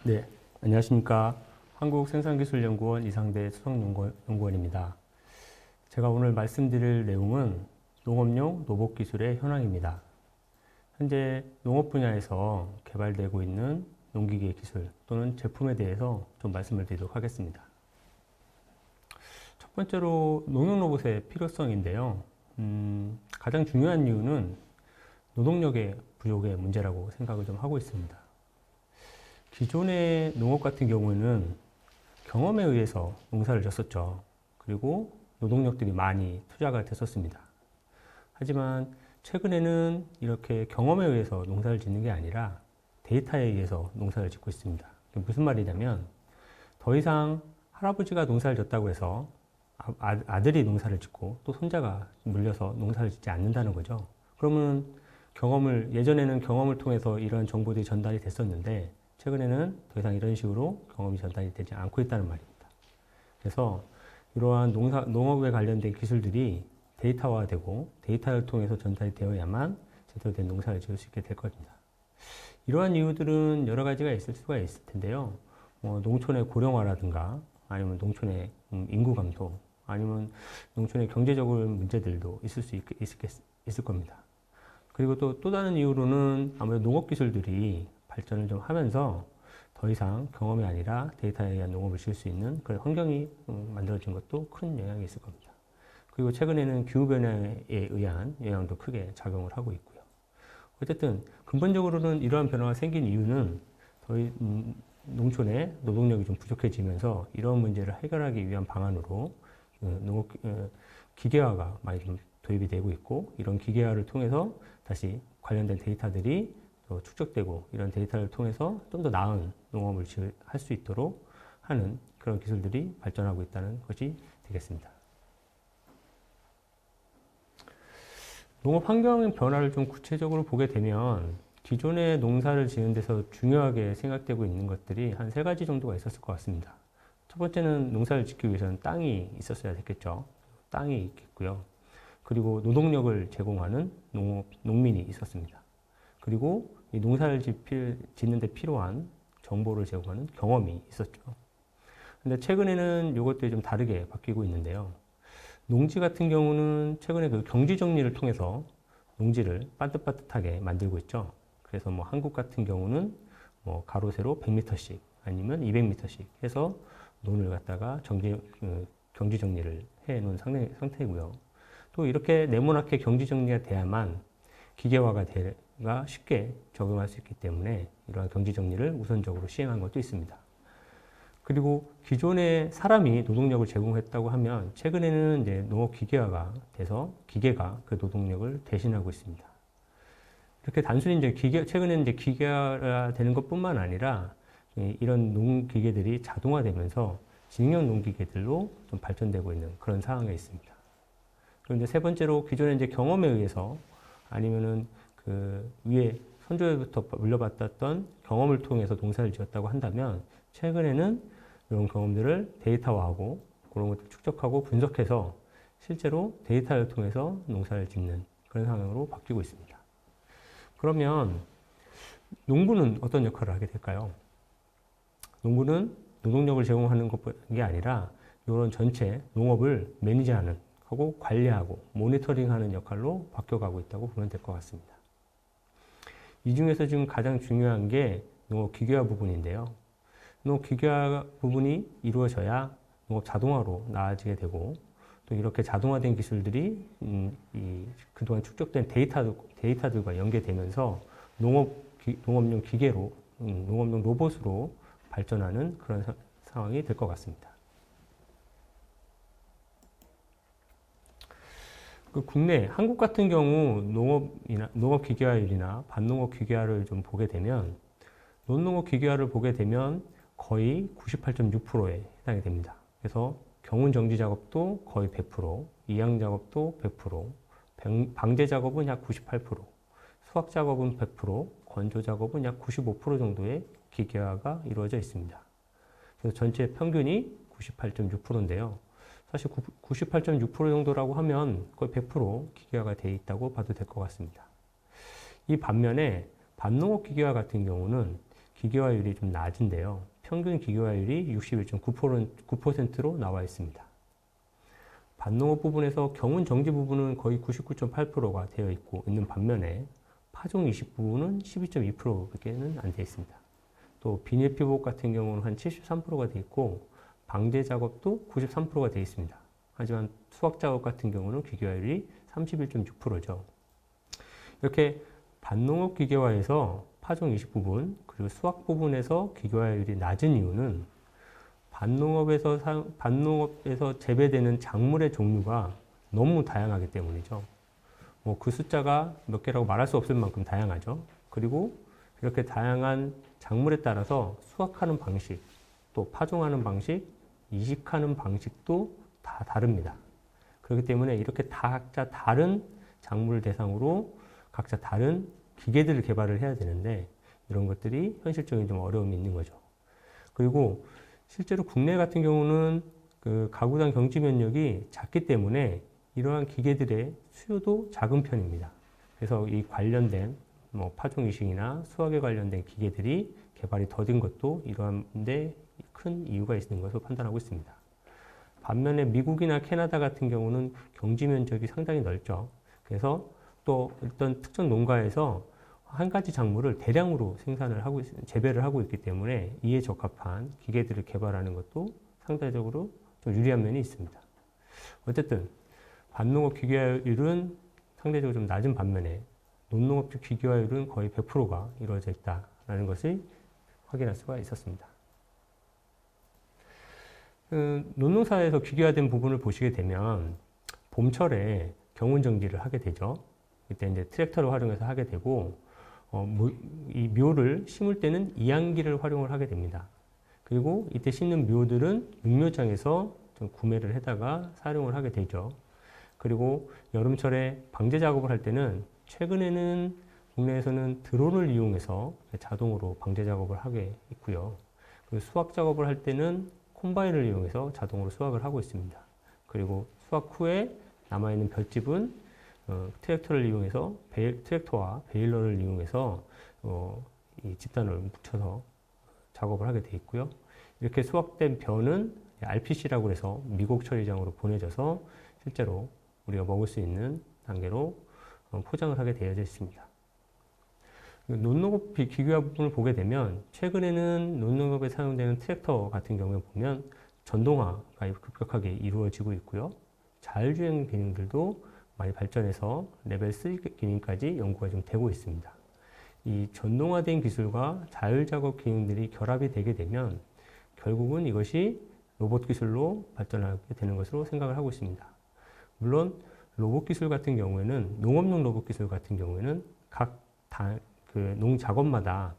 네, 안녕하십니까. 한국생산기술연구원 이상대 수석연구원입니다. 제가 오늘 말씀드릴 내용은 농업용 로봇기술의 현황입니다. 현재 농업 분야에서 개발되고 있는 농기계 기술 또는 제품에 대해서 좀 말씀을 드리도록 하겠습니다. 첫 번째로 농용 로봇의 필요성인데요. 가장 중요한 이유는 노동력의 부족의 문제라고 생각을 좀 하고 있습니다. 기존의 농업 같은 경우는 경험에 의해서 농사를 졌었죠. 그리고 노동력들이 많이 투자가 됐었습니다. 하지만 최근에는 이렇게 경험에 의해서 농사를 짓는 게 아니라 데이터에 의해서 농사를 짓고 있습니다. 무슨 말이냐면 더 이상 할아버지가 농사를 졌다고 해서 아들이 농사를 짓고 또 손자가 물려서 농사를 짓지 않는다는 거죠. 그러면 예전에는 경험을 통해서 이런 정보들이 전달이 됐었는데 최근에는 더 이상 이런 식으로 경험이 전달이 되지 않고 있다는 말입니다. 그래서 이러한 농업에 관련된 기술들이 데이터화되고 데이터를 통해서 전달이 되어야만 제대로 된 농사를 지을 수 있게 될 겁니다. 이러한 이유들은 여러 가지가 있을 수가 있을 텐데요. 농촌의 고령화라든가 아니면 농촌의 인구 감소 아니면 농촌의 경제적인 문제들도 있을 겁니다. 그리고 또 다른 이유로는 아무래도 농업 기술들이 발전을 좀 하면서 더 이상 경험이 아니라 데이터에 의한 농업을 지을 수 있는 그런 환경이 만들어진 것도 큰 영향이 있을 겁니다. 그리고 최근에는 기후변화에 의한 영향도 크게 작용을 하고 있고요. 어쨌든 근본적으로는 이러한 변화가 생긴 이유는 농촌의 노동력이 좀 부족해지면서 이런 문제를 해결하기 위한 방안으로 기계화가 많이 좀 도입이 되고 있고 이런 기계화를 통해서 다시 관련된 데이터들이 축적되고 이런 데이터를 통해서 좀 더 나은 농업을 할 수 있도록 하는 그런 기술들이 발전하고 있다는 것이 되겠습니다. 농업 환경의 변화를 좀 구체적으로 보게 되면 기존의 농사를 지는 데서 중요하게 생각되고 있는 것들이 한 세 가지 정도가 있었을 것 같습니다. 첫 번째는 농사를 짓기 위해서는 땅이 있었어야 됐겠죠. 땅이 있겠고요. 그리고 노동력을 제공하는 농민이 있었습니다. 그리고 이 농사를 짓는 데 필요한 정보를 제공하는 경험이 있었죠. 근데 최근에는 이것들이 좀 다르게 바뀌고 있는데요. 농지 같은 경우는 최근에 그 경지 정리를 통해서 농지를 반듯반듯하게 만들고 있죠. 그래서 한국 같은 경우는 가로 세로 100m씩 아니면 200m씩 해서 논을 갖다가 경지 정리를 해 놓은 상태이고요. 또 이렇게 네모나게 경지 정리가 돼야만 기계화가 쉽게 적용할 수 있기 때문에 이러한 경지 정리를 우선적으로 시행한 것도 있습니다. 그리고 기존에 사람이 노동력을 제공했다고 하면 최근에는 이제 농업 기계화가 돼서 기계가 그 노동력을 대신하고 있습니다. 이렇게 단순히 최근에는 이제 기계화 되는 것뿐만 아니라 이런 농기계들이 자동화되면서 직영 농기계들로 좀 발전되고 있는 그런 상황에 있습니다. 그리고 이제 세 번째로 기존에 이제 경험에 의해서 아니면은 그 위에 선조부터 물려받았던 경험을 통해서 농사를 지었다고 한다면 최근에는 이런 경험들을 데이터화하고 그런 것들 축적하고 분석해서 실제로 데이터를 통해서 농사를 짓는 그런 상황으로 바뀌고 있습니다. 그러면 농부는 어떤 역할을 하게 될까요? 농부는 노동력을 제공하는 게 아니라 이런 전체 농업을 매니지하는 하고 관리하고 모니터링하는 역할로 바뀌어가고 있다고 보면 될 것 같습니다. 이 중에서 지금 가장 중요한 게 농업 기계화 부분인데요. 농업 기계화 부분이 이루어져야 농업 자동화로 나아지게 되고 또 이렇게 자동화된 기술들이 그동안 축적된 데이터들과 연계되면서 농업용 기계로 농업용 로봇으로 발전하는 그런 상황이 될 것 같습니다. 국내 한국 같은 경우 농업 기계화율이나 반농업 기계화를 좀 보게 되면 논농업 기계화를 보게 되면 거의 98.6%에 해당이 됩니다. 그래서 경운 정지 작업도 거의 100%, 이양 작업도 100%, 방제 작업은 약 98%, 수확 작업은 100%, 건조 작업은 약 95% 정도의 기계화가 이루어져 있습니다. 그래서 전체 평균이 98.6%인데요. 사실 98.6% 정도라고 하면 거의 100% 기계화가 되어 있다고 봐도 될 것 같습니다. 이 반면에 반농업 기계화 같은 경우는 기계화율이 좀 낮은데요. 평균 기계화율이 61.9%로 나와 있습니다. 밭농업 부분에서 경운 정지 부분은 거의 99.8%가 되어 있는 반면에 파종 이식 부분은 12.2%밖에는 안 되어 있습니다. 또 비닐 피복 같은 경우는 한 73%가 되어 있고 방제 작업도 93%가 되어 있습니다. 하지만 수확 작업 같은 경우는 기계화율이 31.6%죠. 이렇게 밭농업 기계화에서 파종 이식 부분 그리고 수확 부분에서 기계화율이 낮은 이유는 밭농업에서 재배되는 작물의 종류가 너무 다양하기 때문이죠. 뭐 그 숫자가 몇 개라고 말할 수 없을 만큼 다양하죠. 그리고 이렇게 다양한 작물에 따라서 수확하는 방식, 또 파종하는 방식, 이식하는 방식도 다 다릅니다. 그렇기 때문에 이렇게 각자 다른 작물을 대상으로 각자 다른 기계들을 개발을 해야 되는데 이런 것들이 현실적인 좀 어려움이 있는 거죠. 그리고 실제로 국내 같은 경우는 그 가구당 경지 면적이 작기 때문에 이러한 기계들의 수요도 작은 편입니다. 그래서 이 관련된 뭐 파종 이식이나 수확에 관련된 기계들이 개발이 더딘 것도 이러한 데 큰 이유가 있는 것으로 판단하고 있습니다. 반면에 미국이나 캐나다 같은 경우는 경지 면적이 상당히 넓죠. 그래서 또 어떤 특정 농가에서 한 가지 작물을 대량으로 재배를 하고 있기 때문에 이에 적합한 기계들을 개발하는 것도 상대적으로 좀 유리한 면이 있습니다. 어쨌든 밭농업 기계화율은 상대적으로 좀 낮은 반면에 논농업 기계화율은 거의 100%가 이루어져 있다는 것을 확인할 수가 있었습니다. 논농사에서 기계화된 부분을 보시게 되면 봄철에 경운 정지를 하게 되죠. 이때 이제 트랙터를 활용해서 하게 되고 이 묘를 심을 때는 이양기를 활용을 하게 됩니다. 그리고 이때 심는 묘들은 육묘장에서 좀 구매를 해다가 사용을 하게 되죠. 그리고 여름철에 방제 작업을 할 때는 최근에는 국내에서는 드론을 이용해서 자동으로 방제 작업을 하게 있고요. 그리고 수확 작업을 할 때는 콤바인을 이용해서 자동으로 수확을 하고 있습니다. 그리고 수확 후에 남아있는 볏짚은 트랙터를 이용해서 트랙터와 베일러를 이용해서 이 집단을 묻혀서 작업을 하게 되어 있고요. 이렇게 수확된 벼는 RPC라고 해서 미국 처리장으로 보내져서 실제로 우리가 먹을 수 있는 단계로 포장을 하게 되어져 있습니다. 논농업 기계화 부분을 보게 되면 최근에는 논농업에 사용되는 트랙터 같은 경우에 보면 전동화가 급격하게 이루어지고 있고요. 자율주행 기능들도 많이 발전해서 레벨 3 기능까지 연구가 좀 되고 있습니다. 이 전동화된 기술과 자율 작업 기능들이 결합이 되게 되면 결국은 이것이 로봇 기술로 발전하게 되는 것으로 생각을 하고 있습니다. 물론 로봇 기술 같은 경우에는 농업용 로봇 기술 같은 경우에는 각 농 작업마다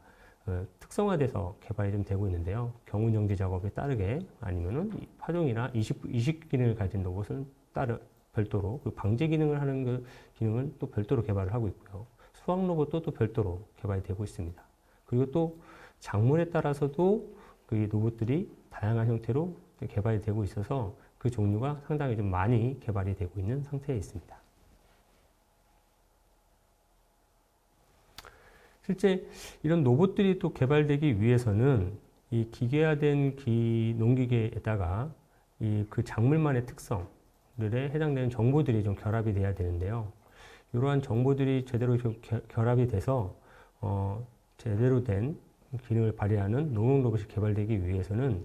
특성화돼서 개발이 좀 되고 있는데요. 경운 정지 작업에 따르게 아니면은 파종이나 이식 기능을 가진 로봇은 별도로 그 방제 기능을 하는 그 기능은 또 별도로 개발을 하고 있고요. 수확 로봇도 또 별도로 개발이 되고 있습니다. 그리고 또 작물에 따라서도 그 로봇들이 다양한 형태로 개발이 되고 있어서 그 종류가 상당히 좀 많이 개발이 되고 있는 상태에 있습니다. 실제 이런 로봇들이 또 개발되기 위해서는 이 기계화된 농기계에다가 그 작물만의 특성들에 해당되는 정보들이 좀 결합이 돼야 되는데요. 이러한 정보들이 제대로 결합이 돼서 제대로 된 기능을 발휘하는 농업 로봇이 개발되기 위해서는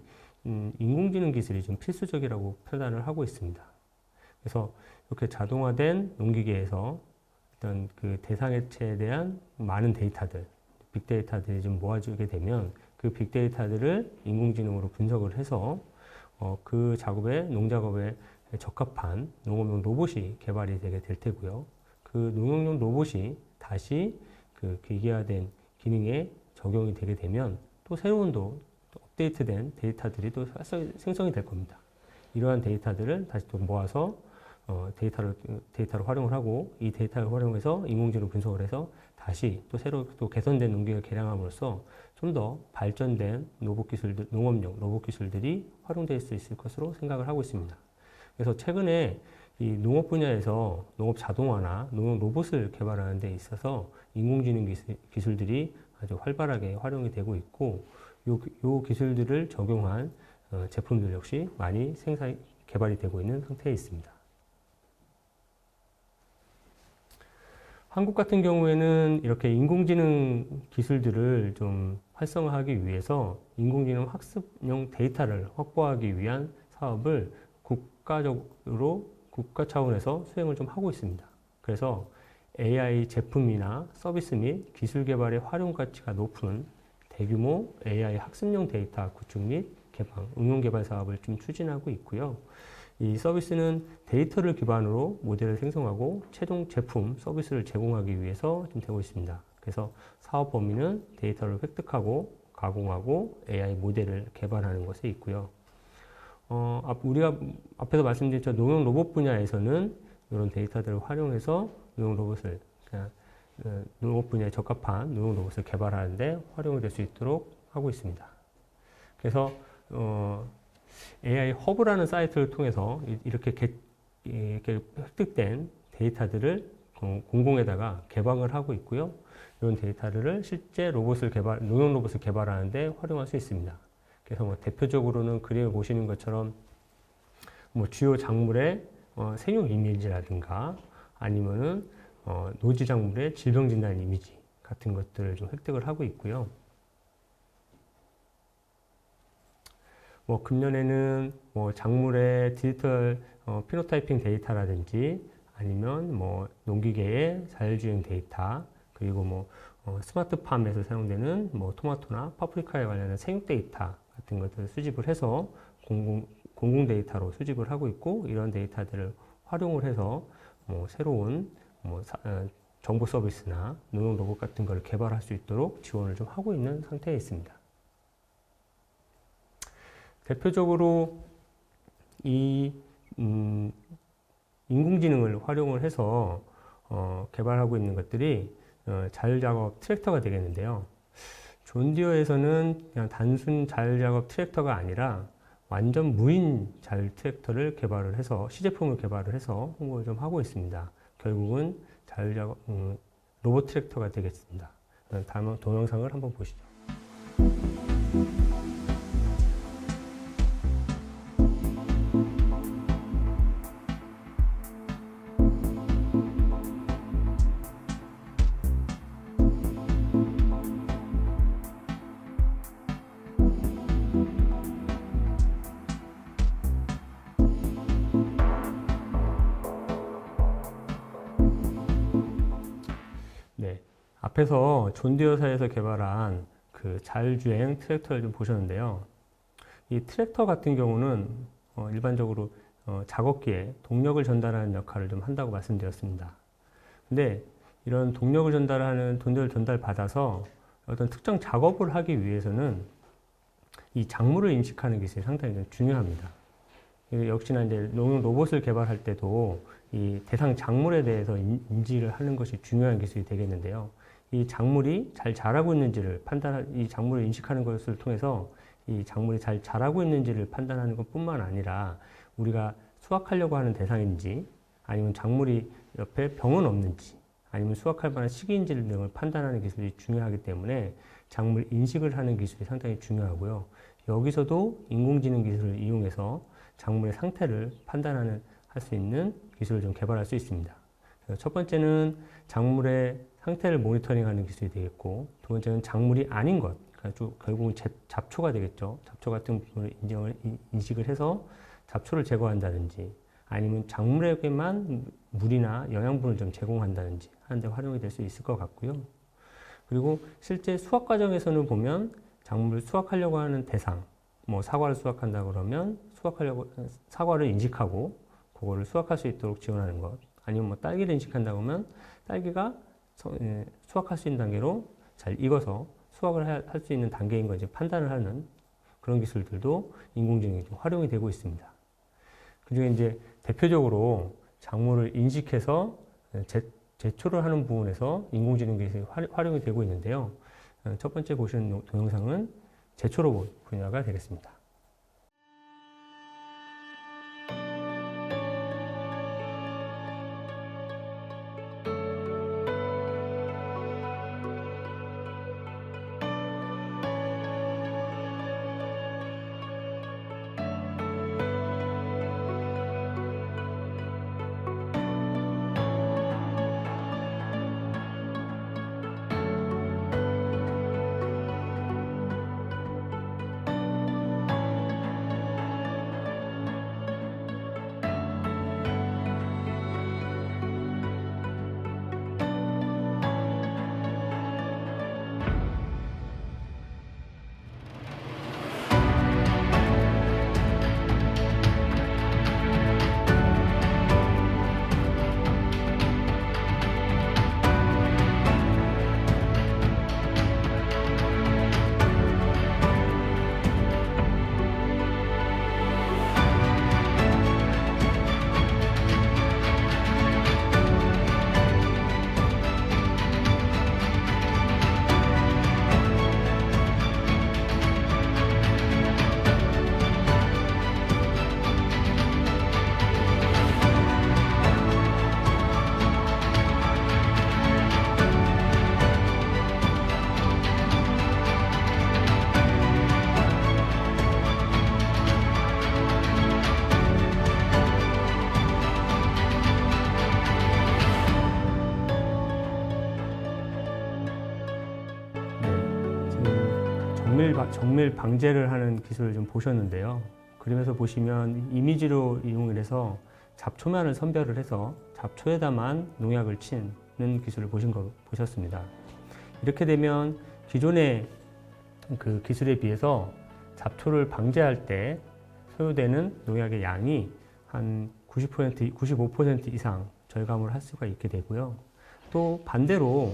인공지능 기술이 좀 필수적이라고 판단을 하고 있습니다. 그래서 이렇게 자동화된 농기계에서 어떤 그 대상해체에 대한 많은 데이터들, 빅데이터들이 좀 모아지게 되면 그 빅데이터들을 인공지능으로 분석을 해서 그 농작업에 적합한 농업용 로봇이 개발이 되게 될 테고요. 그 농업용 로봇이 다시 그 기계화된 기능에 적용이 되게 되면 또 새로운 업데이트된 데이터들이 또 생성이 될 겁니다. 이러한 데이터들을 다시 또 모아서 데이터를 활용을 하고 이 데이터를 활용해서 인공지능 분석을 해서 다시 또 새로 또 개선된 농기를 개량함으로써 좀 더 발전된 농업용 로봇 기술들이 활용될 수 있을 것으로 생각을 하고 있습니다. 그래서 최근에 이 농업 분야에서 농업 자동화나 농업 로봇을 개발하는 데 있어서 인공지능 기술들이 아주 활발하게 활용이 되고 있고, 요 기술들을 적용한 제품들 역시 많이 개발이 되고 있는 상태에 있습니다. 한국 같은 경우에는 이렇게 인공지능 기술들을 좀 활성화하기 위해서 인공지능 학습용 데이터를 확보하기 위한 사업을 국가 차원에서 수행을 좀 하고 있습니다. 그래서 AI 제품이나 서비스 및 기술 개발의 활용 가치가 높은 대규모 AI 학습용 데이터 구축 및 개방, 응용 개발 사업을 좀 추진하고 있고요. 이 서비스는 데이터를 기반으로 모델을 생성하고 최종 제품, 서비스를 제공하기 위해서 좀 되고 있습니다. 그래서 사업 범위는 데이터를 획득하고 가공하고 AI 모델을 개발하는 것에 있고요. 우리가 앞에서 말씀드린 농용 로봇 분야에서는 이런 데이터들을 활용해서 농용 로봇을, 농업 분야에 적합한 농용 로봇을 개발하는데 활용이 될 수 있도록 하고 있습니다. 그래서 AI 허브라는 사이트를 통해서 이렇게 획득된 데이터들을 공공에다가 개방을 하고 있고요. 이런 데이터를 실제 농용 로봇을 개발하는데 활용할 수 있습니다. 그래서 대표적으로는 그림을 보시는 것처럼 주요 작물의 생육 이미지라든가 아니면은 노지 작물의 질병 진단 이미지 같은 것들을 좀 획득을 하고 있고요. 금년에는 작물의 디지털 피노타이핑 데이터라든지 아니면 농기계의 자율주행 데이터, 그리고 스마트팜에서 사용되는 토마토나 파프리카에 관련된 생육 데이터 같은 것들을 수집을 해서 공공 데이터로 수집을 하고 있고, 이런 데이터들을 활용을 해서 새로운 정보 서비스나 농용 로봇 같은 걸 개발할 수 있도록 지원을 좀 하고 있는 상태에 있습니다. 대표적으로 이 인공지능을 활용을 해서 개발하고 있는 것들이 자율작업 트랙터가 되겠는데요. 존디어에서는 그냥 단순 자율작업 트랙터가 아니라 완전 무인 자율 트랙터를 개발을 해서 시제품을 개발을 해서 홍보를 좀 하고 있습니다. 결국은 자율작업 로봇 트랙터가 되겠습니다. 다음 동영상을 한번 보시죠. 네, 앞에서 존디어사에서 개발한 그 자율주행 트랙터를 좀 보셨는데요. 이 트랙터 같은 경우는 일반적으로 작업기에 동력을 전달하는 역할을 좀 한다고 말씀드렸습니다. 근데 이런 동력을 전달받아서 어떤 특정 작업을 하기 위해서는 이 작물을 인식하는 기술이 상당히 좀 중요합니다. 역시나 이제 농용 로봇을 개발할 때도 이 대상 작물에 대해서 인지를 하는 것이 중요한 기술이 되겠는데요. 이 작물이 잘 자라고 있는지를 이 작물을 인식하는 것을 통해서 이 작물이 잘 자라고 있는지를 판단하는 것뿐만 아니라 우리가 수확하려고 하는 대상인지 아니면 작물이 옆에 병은 없는지 아니면 수확할 만한 시기인지 등을 판단하는 기술이 중요하기 때문에 작물 인식을 하는 기술이 상당히 중요하고요. 여기서도 인공지능 기술을 이용해서 작물의 상태를 할 수 있는 기술을 좀 개발할 수 있습니다. 첫 번째는 작물의 상태를 모니터링하는 기술이 되겠고, 두 번째는 작물이 아닌 것, 그러니까 결국은 잡초가 되겠죠. 잡초 같은 부분을 인식을 해서 잡초를 제거한다든지, 아니면 작물에게만 물이나 영양분을 좀 제공한다든지 하는 데 활용이 될 수 있을 것 같고요. 그리고 실제 수확 과정에서는 보면 작물을 수확하려고 하는 대상, 사과를 수확한다 그러면 사과를 인식하고 그거를 수확할 수 있도록 지원하는 것, 아니면 딸기를 인식한다 그러면 딸기가 수확할 수 있는 단계로 잘 익어서 수확을 할 수 있는 단계인 건지 판단을 하는 그런 기술들도 인공지능이 좀 활용이 되고 있습니다. 그중에 이제 대표적으로 작물을 인식해서 제초를 하는 부분에서 인공지능 기술이 활용이 되고 있는데요. 첫 번째 보시는 동영상은 제초 로봇 분야가 되겠습니다. 정밀 방제를 하는 기술을 좀 보셨는데요. 그림에서 보시면 이미지로 이용을 해서 잡초만을 선별을 해서 잡초에다만 농약을 치는 기술을 보셨습니다. 이렇게 되면 기존의 그 기술에 비해서 잡초를 방제할 때 소요되는 농약의 양이 한 90%, 95% 이상 절감을 할 수가 있게 되고요. 또 반대로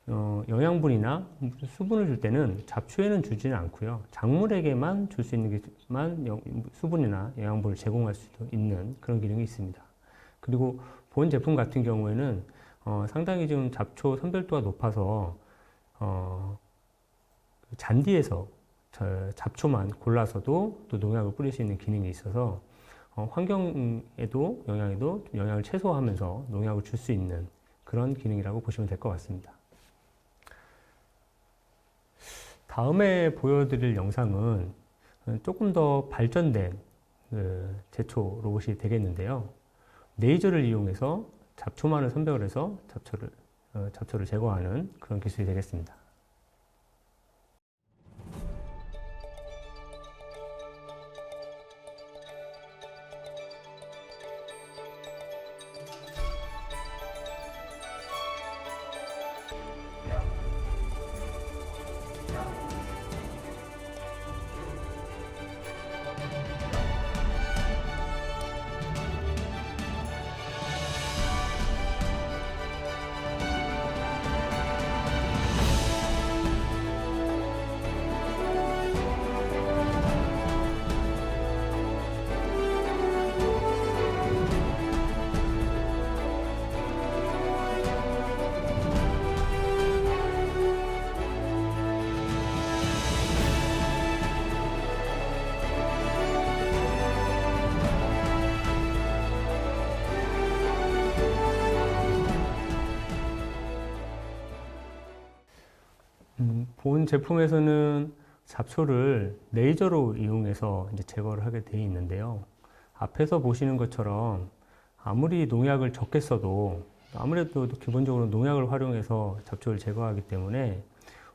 영양분이나 수분을 줄 때는 잡초에는 주지는 않고요. 작물에게만 줄 수 있는 게만 수분이나 영양분을 제공할 수도 있는 그런 기능이 있습니다. 그리고 본 제품 같은 경우에는 상당히 좀 잡초 선별도가 높아서 잔디에서 잡초만 골라서도 또 농약을 뿌릴 수 있는 기능이 있어서 환경에도 영향을 최소화하면서 농약을 줄 수 있는 그런 기능이라고 보시면 될 것 같습니다. 다음에 보여드릴 영상은 조금 더 발전된 제초 로봇이 되겠는데요. 레이저를 이용해서 잡초만을 선별을 해서 잡초를 제거하는 그런 기술이 되겠습니다. 본 제품에서는 잡초를 레이저로 이용해서 이제 제거를 하게 되어 있는데요. 앞에서 보시는 것처럼 아무리 농약을 적게 써도 아무래도 기본적으로 농약을 활용해서 잡초를 제거하기 때문에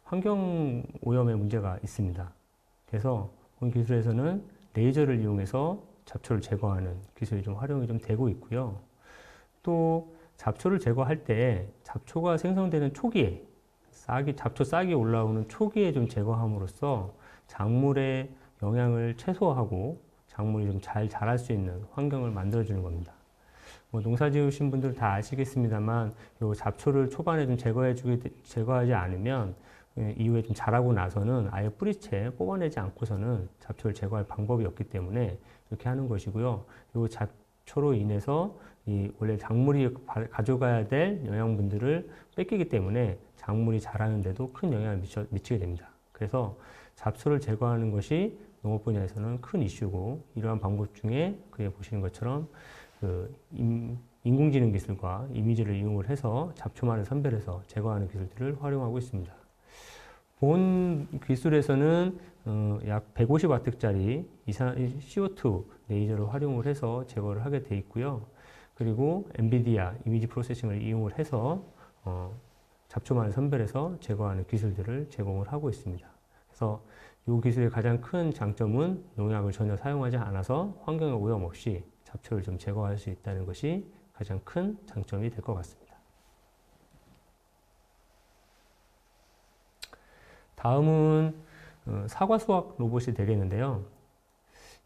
환경 오염의 문제가 있습니다. 그래서 본 기술에서는 레이저를 이용해서 잡초를 제거하는 기술이 좀 활용이 좀 되고 있고요. 또 잡초를 제거할 때 잡초가 생성되는 초기에 잡초 싹이 올라오는 초기에 좀 제거함으로써 작물의 영양을 최소화하고 작물이 좀 잘 자랄 수 있는 환경을 만들어주는 겁니다. 농사 지으신 분들 다 아시겠습니다만, 요 잡초를 초반에 좀 제거하지 않으면 이후에 좀 자라고 나서는 아예 뿌리채 뽑아내지 않고서는 잡초를 제거할 방법이 없기 때문에 이렇게 하는 것이고요. 요 잡초로 인해서 원래 작물이 가져가야 될 영양분들을 뺏기기 때문에 작물이 자라는데도 큰 영향을 미치게 됩니다. 그래서 잡초를 제거하는 것이 농업 분야에서는 큰 이슈고, 이러한 방법 중에 그에 보시는 것처럼 인공지능 기술과 이미지를 이용을 해서 잡초만을 선별해서 제거하는 기술들을 활용하고 있습니다. 본 기술에서는 약 150W짜리 CO2 레이저를 활용을 해서 제거를 하게 되어 있고요. 그리고 엔비디아 이미지 프로세싱을 이용을 해서 잡초만을 선별해서 제거하는 기술들을 제공을 하고 있습니다. 그래서 이 기술의 가장 큰 장점은 농약을 전혀 사용하지 않아서 환경에 오염 없이 잡초를 좀 제거할 수 있다는 것이 가장 큰 장점이 될 것 같습니다. 다음은 사과 수확 로봇이 되겠는데요.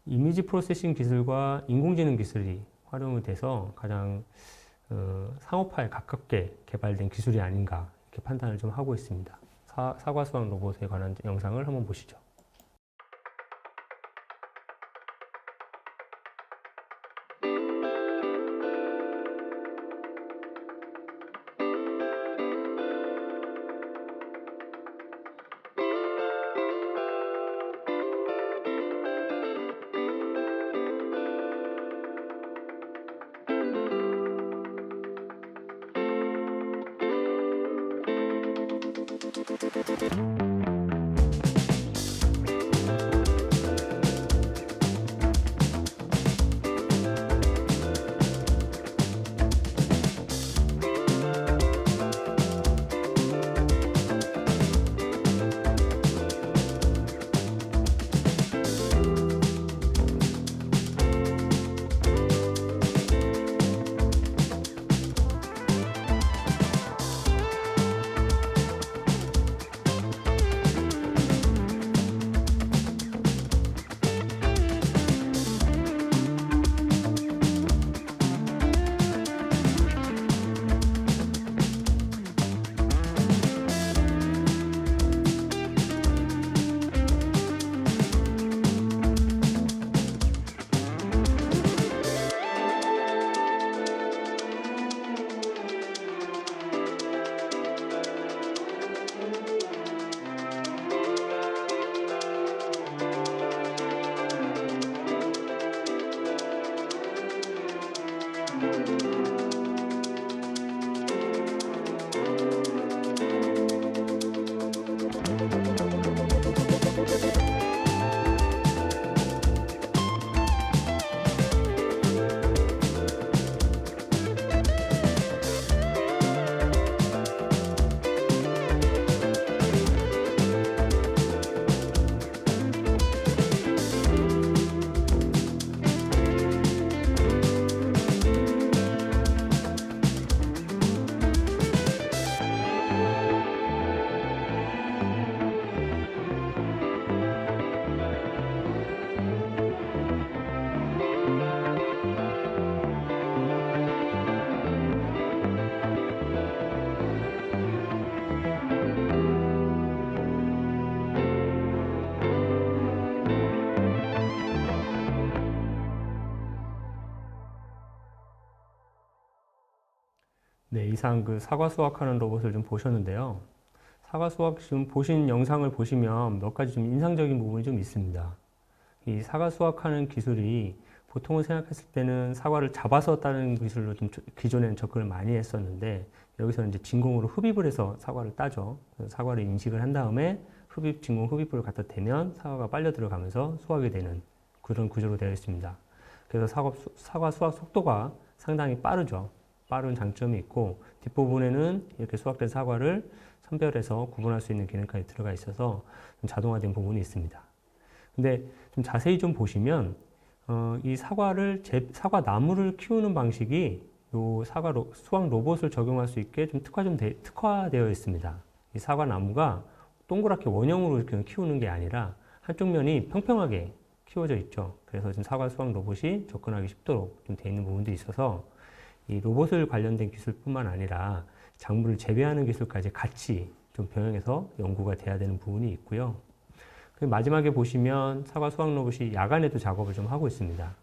이미지 프로세싱 기술과 인공지능 기술이 활용이 돼서 가장 상업화에 가깝게 개발된 기술이 아닌가 이렇게 판단을 좀 하고 있습니다. 사과 수확 로봇에 관한 영상을 한번 보시죠. 예상 그 사과 수확하는 로봇을 좀 보셨는데요. 사과 수확 지금 보신 영상을 보시면 몇 가지 좀 인상적인 부분이 좀 있습니다. 이 사과 수확하는 기술이 보통은 생각했을 때는 사과를 잡아서 따는 기술로 좀 기존에는 접근을 많이 했었는데, 여기서는 이제 진공으로 흡입을 해서 사과를 따죠. 사과를 인식을 한 다음에 진공 흡입을 갖다 대면 사과가 빨려 들어가면서 수확이 되는 그런 구조로 되어 있습니다. 그래서 사과 수확 속도가 상당히 빠르죠. 빠른 장점이 있고, 뒷부분에는 이렇게 수확된 사과를 선별해서 구분할 수 있는 기능까지 들어가 있어서 좀 자동화된 부분이 있습니다. 근데 좀 자세히 좀 보시면 이 사과 나무를 키우는 방식이 요 수확 로봇을 적용할 수 있게 좀 특화되어 있습니다. 이 사과 나무가 동그랗게 원형으로 이렇게 키우는 게 아니라 한쪽 면이 평평하게 키워져 있죠. 그래서 지금 사과 수확 로봇이 접근하기 쉽도록 좀 되어 있는 부분도 있어서 이 로봇을 관련된 기술뿐만 아니라 작물을 재배하는 기술까지 같이 좀 병행해서 연구가 돼야 되는 부분이 있고요. 마지막에 보시면 사과 수확 로봇이 야간에도 작업을 좀 하고 있습니다.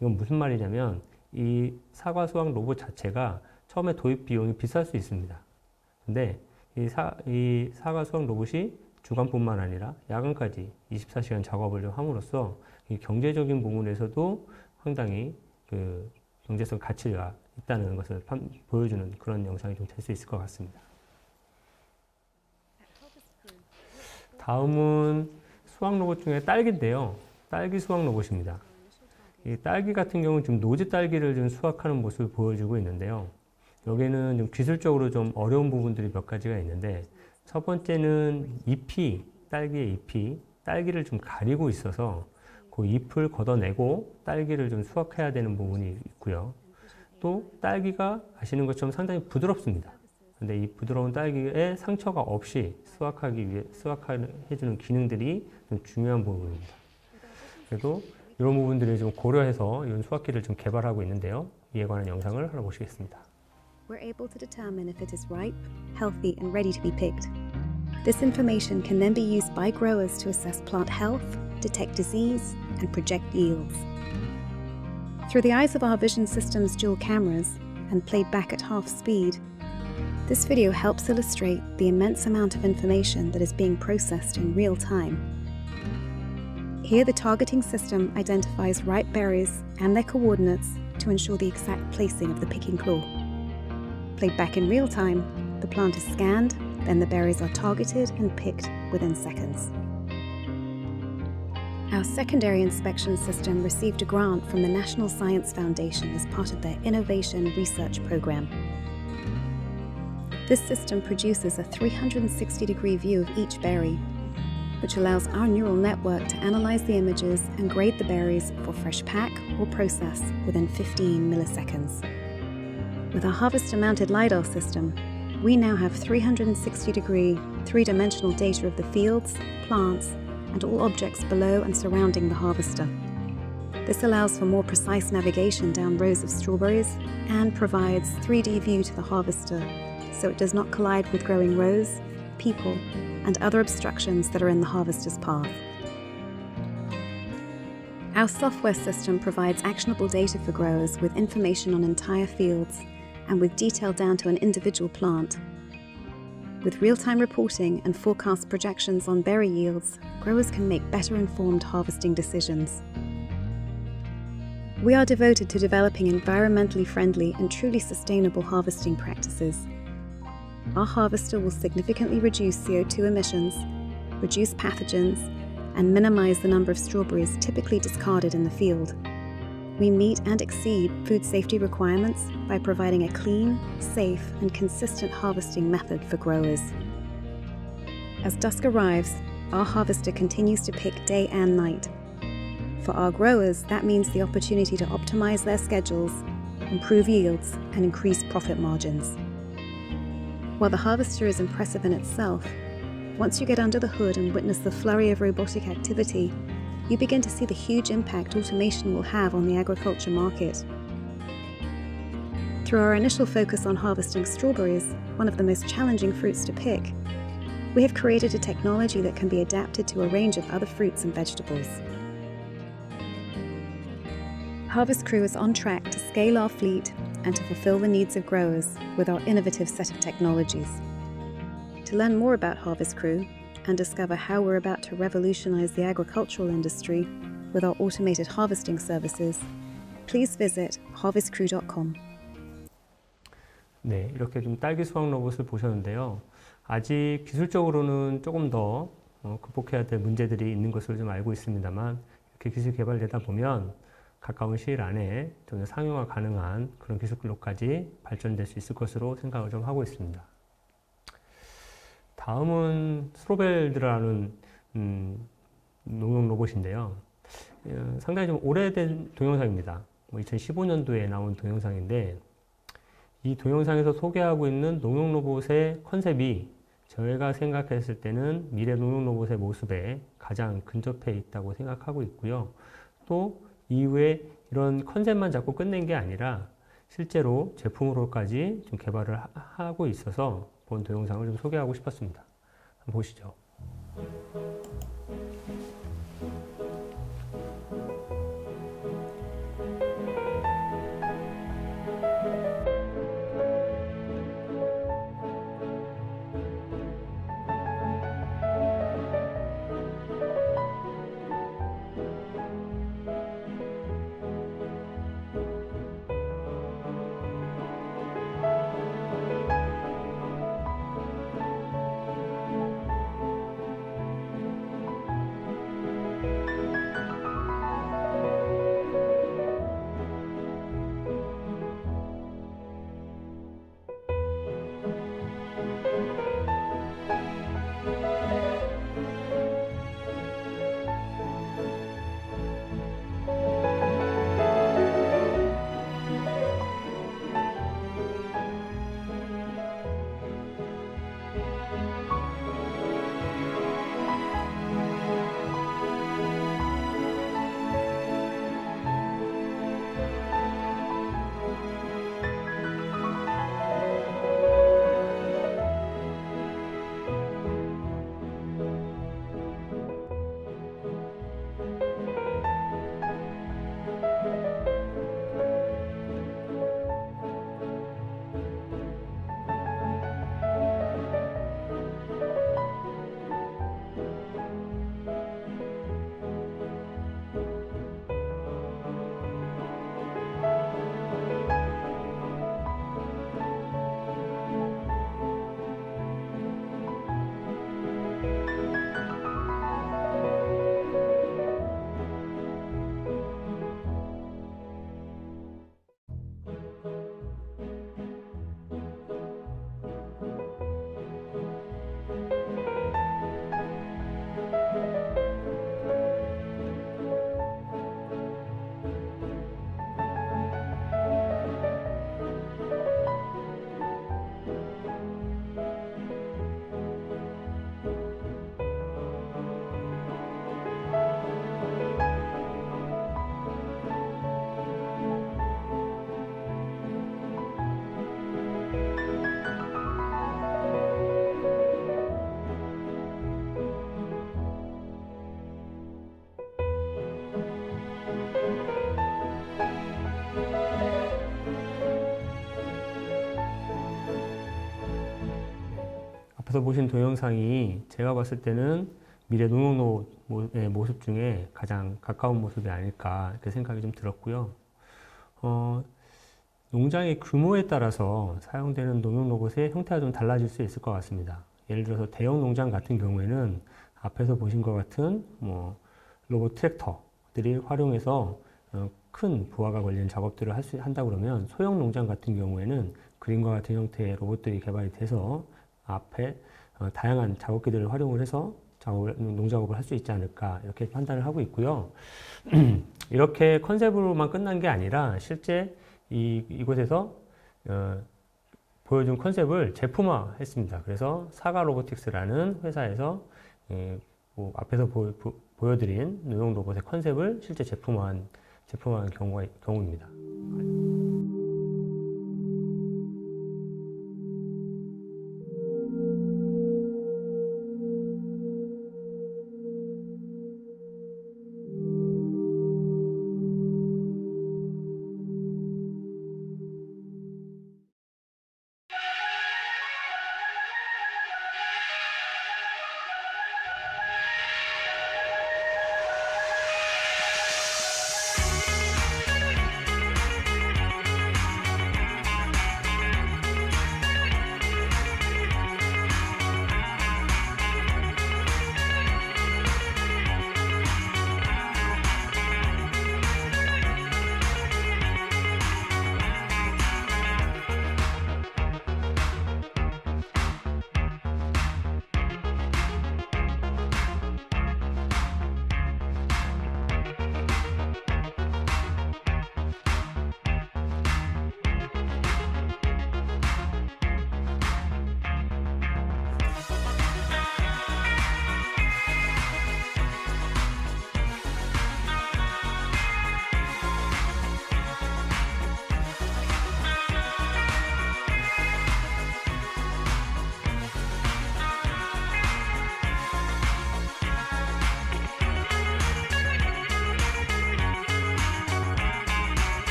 이건 무슨 말이냐면 이 사과 수확 로봇 자체가 처음에 도입 비용이 비쌀 수 있습니다. 근데 이 사과 수확 로봇이 주간뿐만 아니라 야간까지 24시간 작업을 좀 함으로써 이 경제적인 부분에서도 상당히 그 경제성 가치가 있다는 것을 보여주는 그런 영상이 좀 될 수 있을 것 같습니다. 다음은 수확 로봇 중에 딸기인데요. 딸기 수확 로봇입니다. 이 딸기 같은 경우는 지금 노지 딸기를 좀 수확하는 모습을 보여주고 있는데요. 여기는 좀 기술적으로 좀 어려운 부분들이 몇 가지가 있는데, 첫 번째는 딸기의 잎이 딸기를 좀 가리고 있어서 그 잎을 걷어내고 딸기를 좀 수확해야 되는 부분이 있고요. 또 딸기가 아시는 것처럼 상당히 부드럽습니다. 근데 이 부드러운 딸기에 상처가 없이 수확해주는 기능들이 좀 중요한 부분입니다. 그래도 이런 부분들을 좀 고려해서 이런 수확기를 좀 개발하고 있는데요. 이에 관한 영상을 하나 보시겠습니다. We're able to determine if it is ripe, healthy, and ready to be picked. This information can then be used by growers to assess plant health, detect disease, and project yields. Through the eyes of our vision system's dual cameras, and played back at half speed, this video helps illustrate the immense amount of information that is being processed in real time. Here, the targeting system identifies ripe berries and their coordinates to ensure the exact placing of the picking claw. Played back in real time, the plant is scanned, then the berries are targeted and picked within seconds. Our secondary inspection system received a grant from the National Science Foundation as part of their Innovation Research Program. This system produces a 360-degree view of each berry, which allows our neural network to analyze the images and grade the berries for fresh pack or process within 15 milliseconds. With our harvester-mounted LiDAR system, we now have 360-degree, three-dimensional data of the fields, plants, and all objects below and surrounding the harvester. This allows for more precise navigation down rows of strawberries and provides 3D view to the harvester, so it does not collide with growing rows, people, and other obstructions that are in the harvester's path. Our software system provides actionable data for growers with information on entire fields and with detail down to an individual plant. With real-time reporting and forecast projections on berry yields, growers can make better informed harvesting decisions. We are devoted to developing environmentally friendly and truly sustainable harvesting practices. Our harvester will significantly reduce CO2 emissions, reduce pathogens, and minimize the number of strawberries typically discarded in the field. We meet and exceed food safety requirements by providing a clean, safe, and consistent harvesting method for growers. As dusk arrives, our harvester continues to pick day and night. For our growers, that means the opportunity to optimize their schedules, improve yields, and increase profit margins. While the harvester is impressive in itself, once you get under the hood and witness the flurry of robotic activity, you begin to see the huge impact automation will have on the agriculture market. Through our initial focus on harvesting strawberries, one of the most challenging fruits to pick, we have created a technology that can be adapted to a range of other fruits and vegetables. Harvest Crew is on track to scale our fleet and to fulfill the needs of growers with our innovative set of technologies. To learn more about Harvest Crew and discover how we're about to revolutionize the agricultural industry with our automated harvesting services, please visit harvestcrew.com. 네, 이렇게 좀 딸기 수확 로봇을 보셨는데요. 아직 기술적으로는 조금 더 극복해야 될 문제들이 있는 것으로 좀 알고 있습니다만, 이렇게 기술 개발되다 보면 가까운 시일 안에 좀 상용화 가능한 그런 기술로까지 발전될 수 있을 것으로 생각을 좀 하고 있습니다. 다음은 스로벨드라는 농용 로봇인데요. 상당히 좀 오래된 동영상입니다. 2015년도에 나온 동영상인데, 이 동영상에서 소개하고 있는 농용 로봇의 컨셉이 저희가 생각했을 때는 미래 농용 로봇의 모습에 가장 근접해 있다고 생각하고 있고요. 또 이후에 이런 컨셉만 자꾸 끝낸 게 아니라 실제로 제품으로까지 좀 개발을 하고 있어서 본 동영상을 좀 소개하고 싶었습니다. 한번 보시죠. 앞에서 보신 동영상이 제가 봤을 때는 미래 농용 로봇의 모습 중에 가장 가까운 모습이 아닐까 이렇게 생각이 좀 들었고요. 농장의 규모에 따라서 사용되는 농용 로봇의 형태가 좀 달라질 수 있을 것 같습니다. 예를 들어서 대형 농장 같은 경우에는 앞에서 보신 것 같은 로봇 트랙터들이 활용해서 큰 부하가 걸리는 작업들을 한다 그러면, 소형 농장 같은 경우에는 그림과 같은 형태의 로봇들이 개발이 돼서 앞에 다양한 작업기들을 활용을 해서 농작업을 할 수 있지 않을까 이렇게 판단을 하고 있고요. 이렇게 컨셉으로만 끝난 게 아니라 실제 이곳에서 보여준 컨셉을 제품화했습니다. 그래서 사가 로보틱스라는 회사에서 앞에서 보여드린 농용 로봇의 컨셉을 실제 제품화한 경우입니다.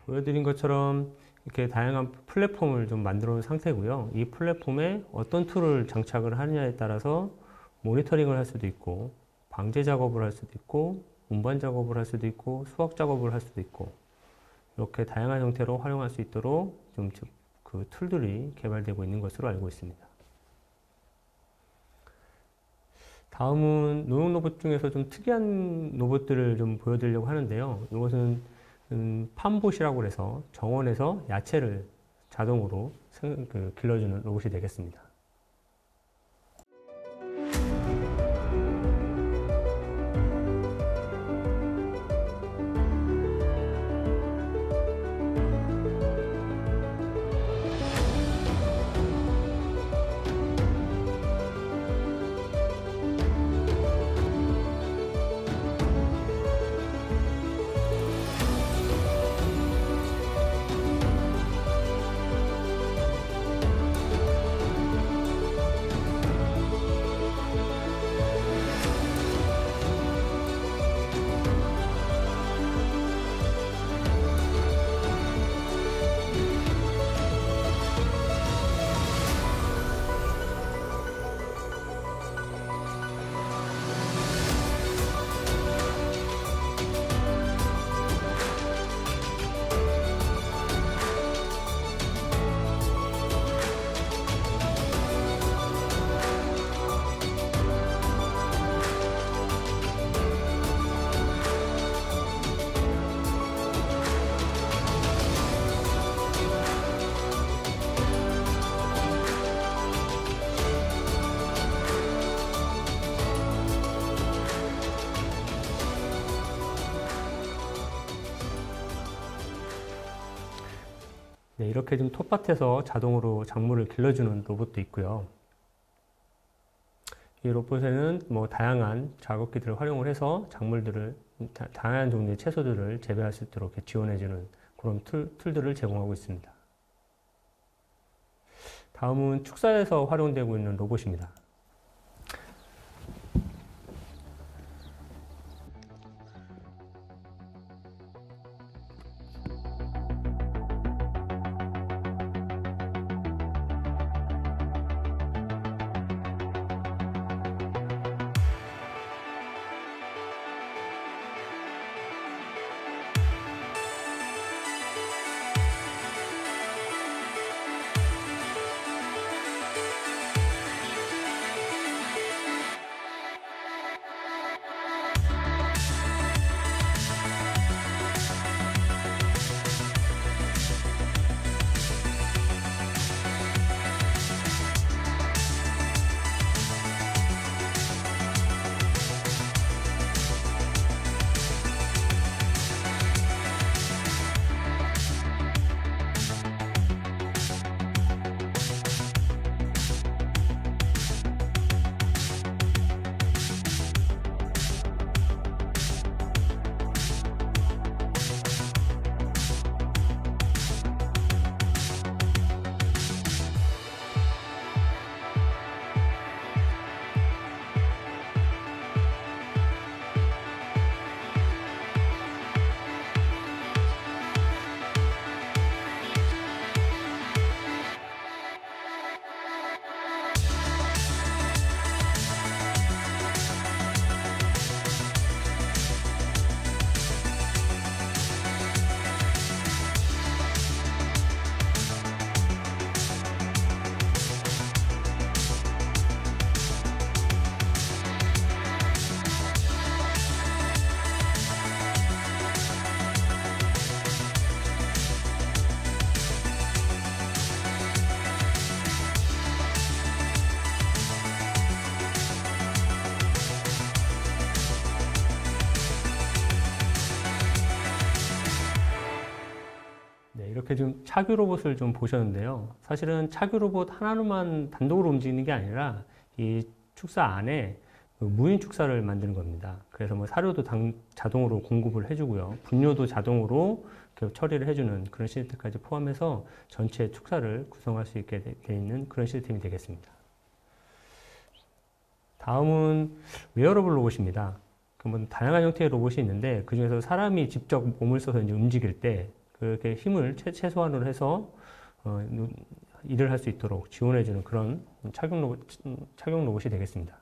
보여드린 것처럼 이렇게 다양한 플랫폼을 좀 만들어 놓은 상태고요. 이 플랫폼에 어떤 툴을 장착을 하느냐에 따라서 모니터링을 할 수도 있고, 방제 작업을 할 수도 있고, 운반 작업을 할 수도 있고, 수학 작업을 할 수도 있고, 이렇게 다양한 형태로 활용할 수 있도록 좀 그 툴들이 개발되고 있는 것으로 알고 있습니다. 다음은 농용 로봇 중에서 좀 특이한 로봇들을 좀 보여드리려고 하는데요. 이것은 팜봇이라고 해서 정원에서 야채를 자동으로 길러주는 로봇이 되겠습니다. 네, 이렇게 좀 텃밭에서 자동으로 작물을 길러주는 로봇도 있고요. 이 로봇에는 뭐 다양한 작업기들을 활용을 해서 작물들을, 다양한 종류의 채소들을 재배할 수 있도록 지원해주는 그런 툴들을 제공하고 있습니다. 다음은 축사에서 활용되고 있는 로봇입니다. 이렇게 좀 차규 로봇을 좀 보셨는데요. 사실은 차규 로봇 하나로만 단독으로 움직이는 게 아니라 이 축사 안에 무인 축사를 만드는 겁니다. 그래서 뭐 사료도 자동으로 공급을 해주고요. 분뇨도 자동으로 처리를 해주는 그런 시스템까지 포함해서 전체 축사를 구성할 수 있게 돼 있는 그런 시스템이 되겠습니다. 다음은 웨어러블 로봇입니다. 다양한 형태의 로봇이 있는데 그 중에서 사람이 직접 몸을 써서 이제 움직일 때 그렇게 힘을 최소한으로 해서 일을 할 수 있도록 지원해주는 그런 착용 로봇이 되겠습니다.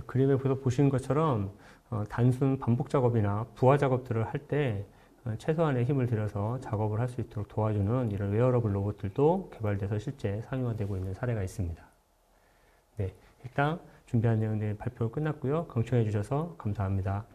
그림에서 보시는 것처럼 단순 반복 작업이나 부하 작업들을 할 때 최소한의 힘을 들여서 작업을 할 수 있도록 도와주는 이런 웨어러블 로봇들도 개발돼서 실제 상용화되고 있는 사례가 있습니다. 네, 일단 준비한 내용들 발표 끝났고요. 경청해 주셔서 감사합니다.